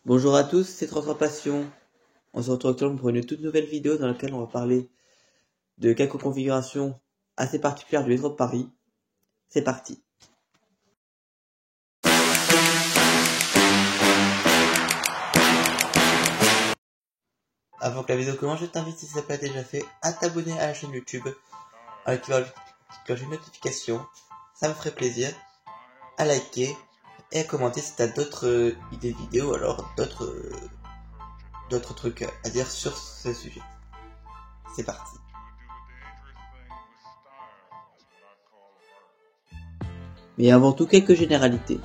Bonjour à tous, c'est Transformation. On se retrouve actuellement pour une toute nouvelle vidéo dans laquelle on va parler de quelques configurations assez particulières du métro de Paris. C'est parti. Avant que la vidéo commence, je t'invite, si ça n'est pas déjà fait, à t'abonner à la chaîne YouTube, à activer la cloche de notification. Ça me ferait plaisir. À liker et à commenter si tu as d'autres idées de vidéos, alors d'autres trucs à dire sur ce sujet. C'est parti. Mais avant tout, quelques généralités.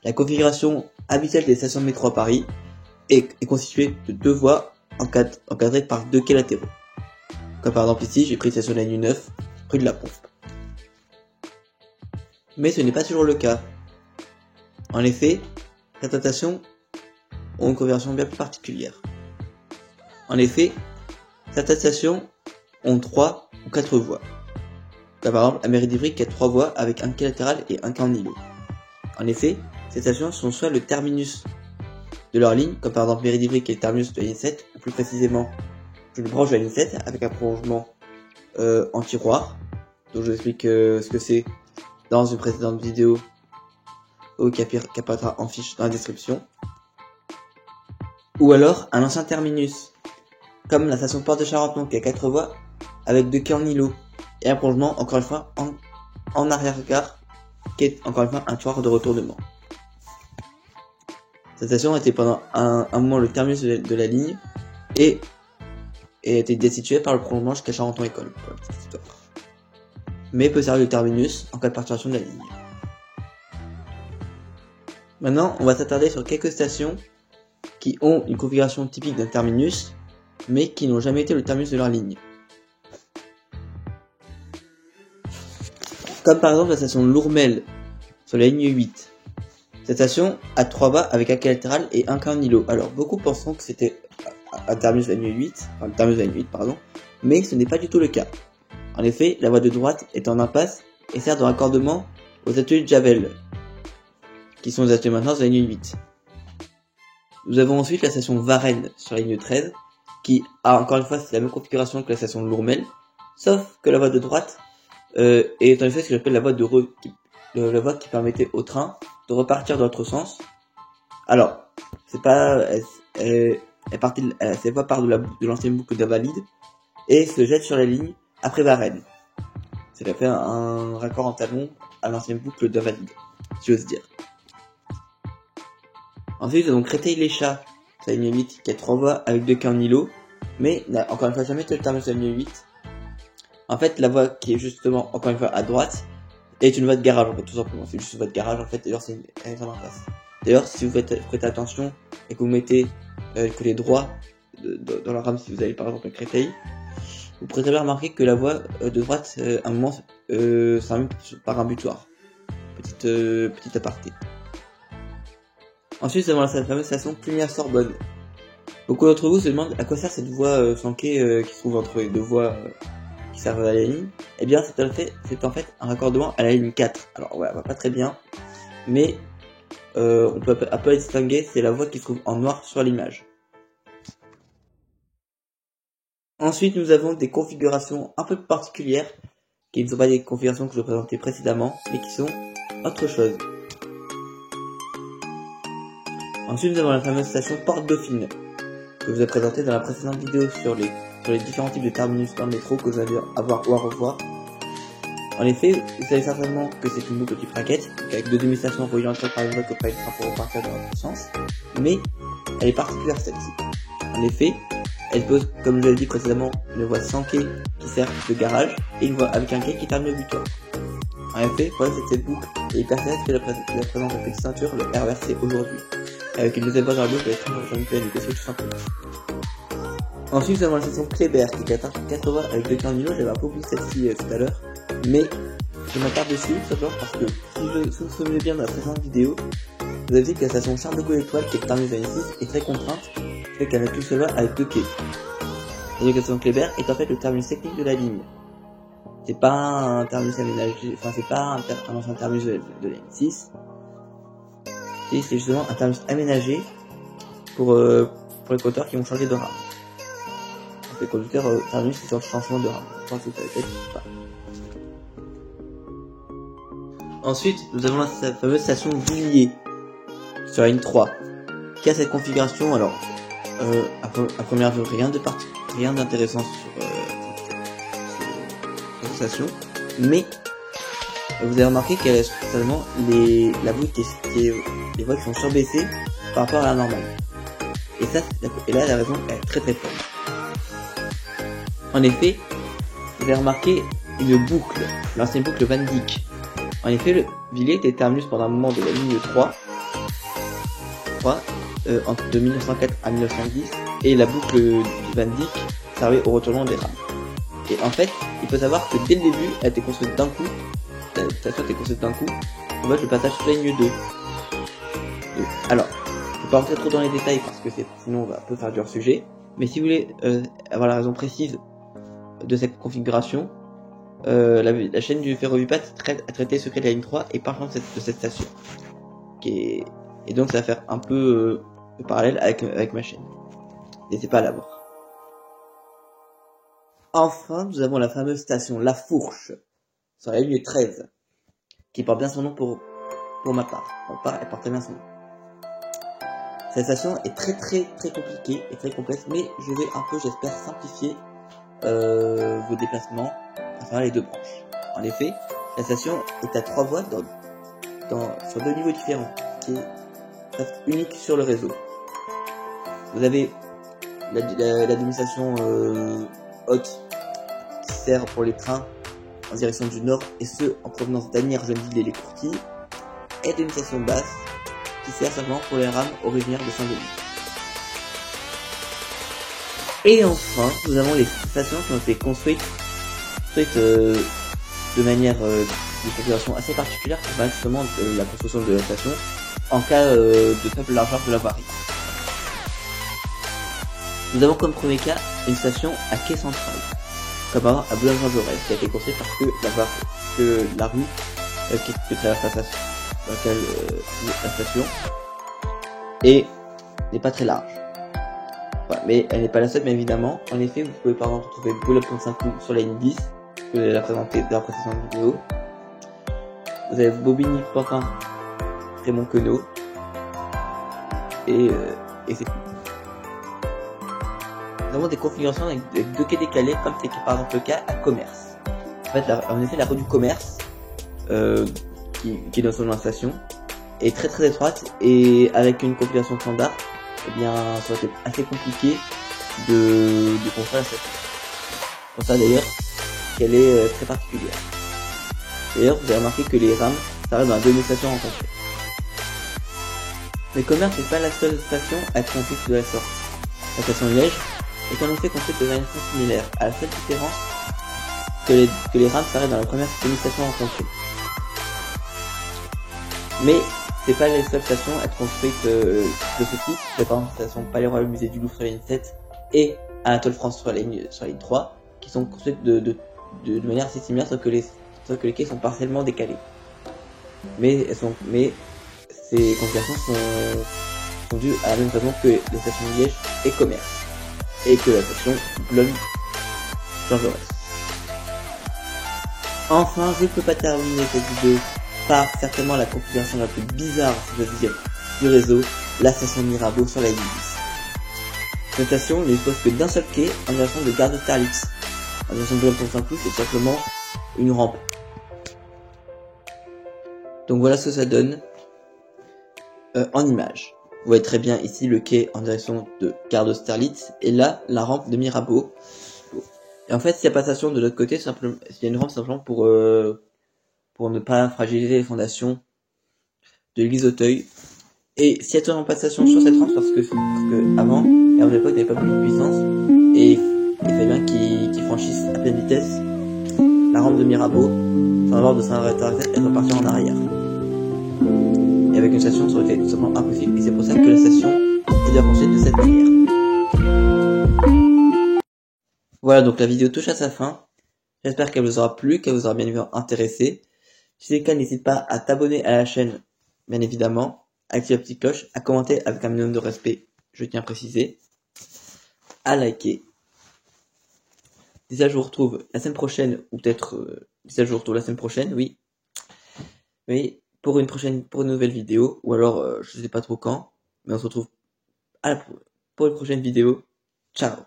La configuration habituelle des stations de métro à Paris est constituée de deux voies encadrées par deux quais latéraux. Comme par exemple ici, j'ai pris la station de la ligne 9, rue de la Pompe. Mais ce n'est pas toujours le cas. En effet, certaines stations ont une configuration bien plus particulière. En effet, certaines stations ont 3 ou 4 voies. Comme par exemple la mairie d'Ivry qui a 3 voies avec un quai latéral et un quai en îlot. En effet, ces stations sont soit le terminus de leur ligne, comme par exemple mairie d'Ivry qui est le terminus de la ligne 7, ou plus précisément une branche de la ligne 7 avec un prolongement en tiroir. Donc je vous explique ce que c'est dans une précédente vidéo qui apparaîtra en fiche dans la description. Ou alors un ancien terminus, comme la station Porte de Charenton qui a 4 voies avec 2 quais en îlot et un prolongement encore une fois en arrière-gare qui est encore une fois un tiroir de retournement. Cette station était pendant un moment le terminus de la ligne et était destituée par le prolongement jusqu'à Charenton École, pour la petite histoire. Mais peut servir de terminus en cas de perturbation de la ligne. Maintenant, on va s'attarder sur quelques stations qui ont une configuration typique d'un terminus, mais qui n'ont jamais été le terminus de leur ligne. Comme par exemple la station Lourmel sur la ligne 8. Cette station a 3 voies avec un quai latéral et un quai en îlot. Alors beaucoup penseront que c'était un terminus de la ligne 8, enfin le terminus de la ligne 8, pardon, mais ce n'est pas du tout le cas. En effet, la voie de droite est en impasse et sert de raccordement aux ateliers de Javel, qui sont les ateliers de maintenance de la ligne 8. Nous avons ensuite la station Varennes sur la ligne 13, qui a encore une fois c'est la même configuration que la station de Lourmel, sauf que la voie de droite est en effet ce que j'appelle la voie la voie qui permettait au train de repartir dans l'autre sens. Alors, c'est pas, cette voie part de l'ancienne boucle d'Invalide et se jette sur la ligne après Varennes. C'est fait un raccord en talon à l'ancienne boucle d'Invalide, si j'ose dire. Ensuite, nous avons Créteil-les-Chats, sur la ligne 8, qui a 3 voies avec 2 quais en îlot, mais n'a encore une fois jamais été le terminus de la ligne 8. En fait, la voie qui est justement, encore une fois, à droite, est une voie de garage, en fait, tout simplement. C'est juste une voie de garage, en fait, d'ailleurs, c'est une grande impasse. D'ailleurs, si vous prêtez attention, et que vous mettez le côté droit dans la rame, si vous allez par exemple à Créteil, vous pourrez très bien remarquer que la voie de droite, à un moment, s'arrête par un butoir. Petite aparté. Ensuite, nous avons la fameuse station Cluniac-Sorbonne. Beaucoup d'entre vous se demandent à quoi sert cette voie flanquée qui se trouve entre les deux voies qui servent à la ligne. Eh bien, c'est en fait un raccordement à la ligne 4. Alors, ouais, va pas très bien, mais on peut un peu distinguer, c'est la voie qui se trouve en noir sur l'image. Ensuite, nous avons des configurations un peu particulières, qui ne sont pas des configurations que je présentais précédemment, mais qui sont autre chose. Ensuite, nous avons la fameuse station Porte Dauphine, que je vous ai présentée dans la précédente vidéo sur les différents types de terminus dans le métro que vous allez avoir ou à revoir. En effet, vous savez certainement que c'est une boucle type raquette, avec 2 demi-stations reliant entre par une voie que près le train pour repartir dans l'autre sens, mais elle est particulière celle-ci. En effet, elle pose, comme je l'ai dit précédemment, une voie sans quai qui sert de garage, et une voie avec un quai qui termine le butoir. En effet, le problème c'est que cette boucle est hyper célèbre que la présente la petite ceinture, le RERC aujourd'hui, avec une deuxième voie dans la boucle avec 30 de pleine négociée tout simplement. Ensuite, nous avons la station Kléber qui atteint 4 voies avec 2 quais en îlot. J'avais un peu oublié celle-ci tout à l'heure, mais je m'attarde dessus tout simplement parce que si vous vous souvenez bien de la précédente vidéo, vous avez dit que la station Charles de Gaulle Étoile qui est le terminus de la ligne 6 est très contrainte, fait qu'elle n'a qu'une seule voie avec 2 quais. Et la station Kléber est en fait le terminus technique de la ligne. C'est pas un terminus aménagé, enfin c'est pas un ancien terminus de la ligne 6. Et c'est justement un terminus aménagé pour les conducteurs qui vont changer de rame. Donc, les conducteurs terminus qui sont changement de rame. Je pense que ça va être pas. Ensuite, nous avons la fameuse station Villiers sur la ligne 3 qui a cette configuration. Alors, à première vue, rien d'intéressant sur cette station, mais vous avez remarqué qu'elle a spécialement les voies qui sont surbaissées par rapport à la normale. Et là, la raison est très faible. En effet, vous avez remarqué une boucle, l'ancienne boucle Van Dyck. En effet, le Villiers était terminus pendant un moment de la ligne 3 de 1904 à 1910, et la boucle du Van Dyck servait au retournement des rames. Et en fait, il faut savoir que dès le début, elle était construite d'un coup. La station était construite d'un coup. On voit le passage sur la ligne 2. Alors, je ne vais pas rentrer trop dans les détails parce que sinon on va un peu faire du hors-sujet. Mais si vous voulez avoir la raison précise de cette configuration, la chaîne du Ferrovipat a traité le secret de la ligne 3 et parlant de cette station. Et donc ça va faire un peu de parallèle avec ma chaîne. N'hésitez pas à la voir. Enfin, nous avons la fameuse station La Fourche sur la ligne 13, qui porte bien son nom pour ma part. Elle porte bien son nom. Cette station est très compliquée et très complexe, mais je vais un peu, j'espère, simplifier vos déplacements à travers les deux branches. En effet, la station est à 3 voies sur 2 niveaux différents, qui est presque unique sur le réseau. Vous avez la demi-station haute qui sert pour les trains en direction du nord et ceux en provenance d'Asnières, Gennevilliers et les Courtilles, et une station basse qui sert simplement pour les rames originaires de Saint-Denis. Et enfin, nous avons les stations qui ont été construites de manière de configuration assez particulière pour permettre justement la construction de la station en cas de faible largeur de la voirie. Nous avons comme premier cas une station à quai central, comme à Boulogne-Jaurès, qui a été construite parce que la rue qui traverse la station, dans laquelle la station n'est pas très large. Voilà, mais elle n'est pas la seule, bien évidemment. En effet, vous pouvez par exemple retrouver Boulogne-Saint-Cloud sur la ligne 10, que je l'ai présenté dans la précédente vidéo. Vous avez Bobigny, Pantin, Raymond-Queneau, et c'est tout. Nous avons des configurations avec 2 quais décalés, comme c'est par exemple le cas à Commerce. En effet, la rue du Commerce, qui est dans son nom de la station, est très étroite, et avec une configuration standard, eh bien, ça aurait été assez compliqué de construire la station. Pour ça d'ailleurs, qu'elle est très particulière. D'ailleurs, vous avez remarqué que les rames s'arrêtent dans la demi-station rencontrée. Mais Commerce n'est pas la seule station à être construite de la sorte. La station Liège est en effet construite de manière similaire, à la seule différence que les rames s'arrêtent dans la première demi-station rencontrée. Mais c'est pas les seules stations à être construites de ce type. C'est par exemple la station Palais Royal Musée du Louvre sur la ligne 7 et Anatole France sur la ligne 3, qui sont construites de manière assez similaire, sauf que les quais sont partiellement décalés. Mais ces configurations sont dues à la même raison que les stations Liège et Commerce, et que la station Boulogne-Jaurès. Enfin, je ne peux pas terminer cette vidéo par certainement la configuration la plus bizarre, si je veux dire, du réseau, la station Mirabeau sur la ligne 10. Cette station ne dispose que d'un seul quai en direction de Gare d'Austerlitz. En direction de Boulogne-Saint-Cloud, c'est simplement une rampe. Donc voilà ce que ça donne en image. Vous voyez très bien ici le quai en direction de Gare d'Austerlitz et là la rampe de Mirabeau. Et en fait, s'il n'y a pas de station de l'autre côté, simplement, s'il y a une rampe simplement pour ne pas fragiliser les fondations de l'église d'Auteuil. Et s'il y a toujours pas de station sur cette rampe, parce que avant, à l'époque, il n'y avait pas beaucoup de puissance, et il fallait bien qu'ils franchissent à pleine vitesse la rampe de Mirabeau, sans avoir de s'arrêter et repartir en arrière. Et avec une station, ça aurait été tout simplement impossible, et c'est pour ça que la station est bien construite de cette manière. Voilà, donc la vidéo touche à sa fin. J'espère qu'elle vous aura plu, qu'elle vous aura bien évidemment intéressé. Si c'est le cas, n'hésite pas à t'abonner à la chaîne, bien évidemment, à activer la petite cloche, à commenter avec un minimum de respect. je tiens à préciser, à liker. Déjà, je vous retrouve la semaine prochaine, ou peut-être, déjà, je vous retrouve la semaine prochaine, oui. Mais pour une nouvelle vidéo, ou alors, je sais pas trop quand, mais on se retrouve pour une prochaine vidéo. Ciao!